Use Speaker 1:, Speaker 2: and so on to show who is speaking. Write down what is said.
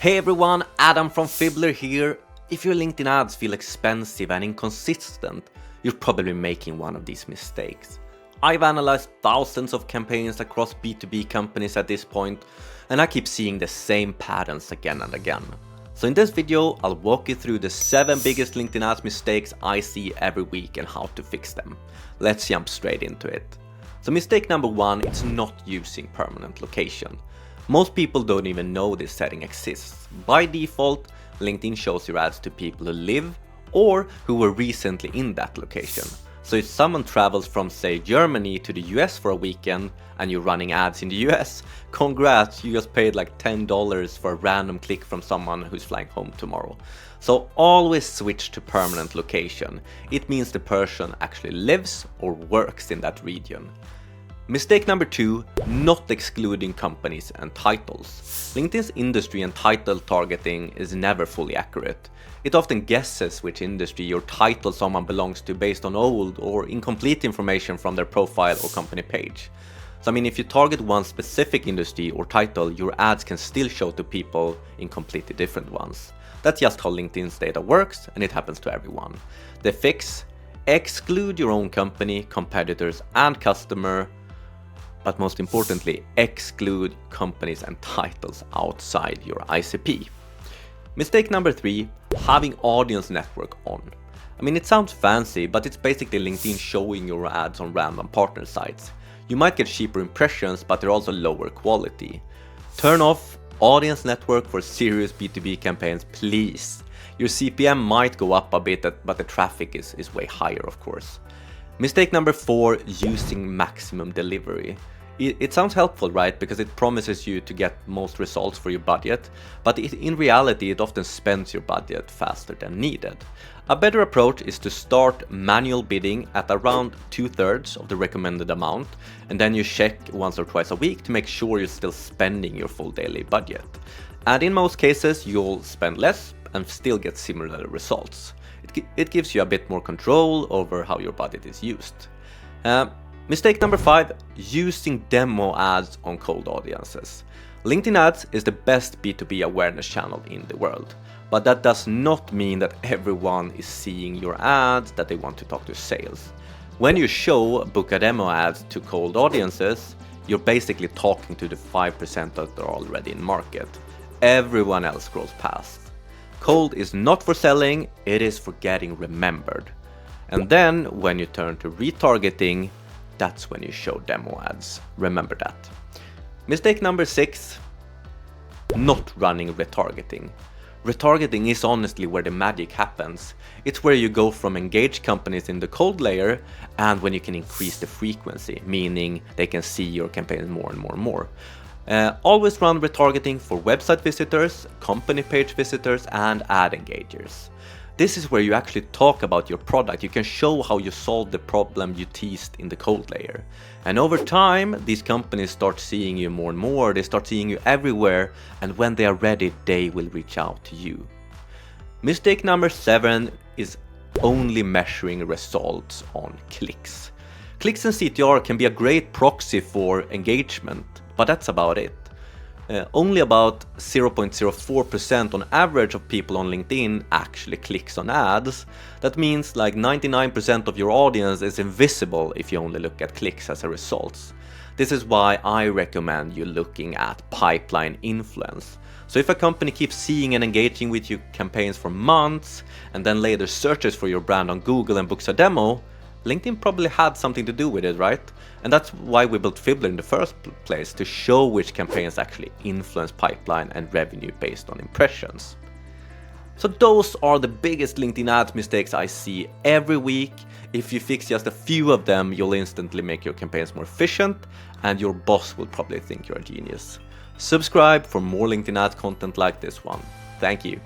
Speaker 1: Hey everyone, Adam from Fibbler here. If your LinkedIn ads feel expensive and inconsistent, you're probably making one of these mistakes. I've analyzed thousands of campaigns across B2B companies at this point, and I keep seeing the same patterns again and again. So in this video, I'll walk you through the 7 biggest LinkedIn ads mistakes I see every week and how to fix them. Let's jump straight into it. So mistake number 1 is not using permanent location. Most people don't even know this setting exists. By default, LinkedIn shows your ads to people who live or who were recently in that location. So if someone travels from, say, Germany to the US for a weekend and you're running ads in the US, congrats, you just paid like $10 for a random click from someone who's flying home tomorrow. So always switch to permanent location. It means the person actually lives or works in that region. Mistake number 2, not excluding companies and titles. LinkedIn's industry and title targeting is never fully accurate. It often guesses which industry or title someone belongs to based on old or incomplete information from their profile or company page. So if you target one specific industry or title, your ads can still show to people in completely different ones. That's just how LinkedIn's data works, and it happens to everyone. The fix: exclude your own company, competitors and customer. But most importantly, exclude companies and titles outside your ICP. Mistake number 3, having audience network on. It sounds fancy, but it's basically LinkedIn showing your ads on random partner sites. You might get cheaper impressions, but they're also lower quality. Turn off audience network for serious B2B campaigns, please. Your CPM might go up a bit, but the traffic is way higher, of course. Mistake number 4, using maximum delivery. It sounds helpful, right? Because it promises you to get most results for your budget, but in reality it often spends your budget faster than needed. A better approach is to start manual bidding at around 2/3 of the recommended amount, and then you check once or twice a week to make sure you're still spending your full daily budget. And in most cases you'll spend less and still get similar results. It gives you a bit more control over how your budget is used. Mistake number 5, using demo ads on cold audiences. LinkedIn ads is the best B2B awareness channel in the world, but that does not mean that everyone is seeing your ads that they want to talk to sales. When you show book a demo ads to cold audiences, you're basically talking to the 5% that are already in market. Everyone else scrolls past. Cold is not for selling, it is for getting remembered. And then when you turn to retargeting, that's when you show demo ads. Remember that. Mistake number 6, not running retargeting. Retargeting is honestly where the magic happens. It's where you go from engaged companies in the cold layer and when you can increase the frequency, meaning they can see your campaigns more and more and more. Always run retargeting for website visitors, company page visitors and ad engagers. This is where you actually talk about your product. You can show how you solved the problem you teased in the cold layer. And over time, these companies start seeing you more and more. They start seeing you everywhere. And when they are ready, they will reach out to you. Mistake number 7 is only measuring results on clicks. Clicks and CTR can be a great proxy for engagement, but that's about it. Only about 0.04% on average of people on LinkedIn actually clicks on ads. That means like 99% of your audience is invisible if you only look at clicks as a result. This is why I recommend you looking at pipeline influence. So if a company keeps seeing and engaging with your campaigns for months and then later searches for your brand on Google and books a demo, LinkedIn probably had something to do with it, right? And that's why we built Fibbler in the first place, to show which campaigns actually influence pipeline and revenue based on impressions. So those are the biggest LinkedIn ads mistakes I see every week. If you fix just a few of them, you'll instantly make your campaigns more efficient and your boss will probably think you're a genius. Subscribe for more LinkedIn ad content like this one. Thank you.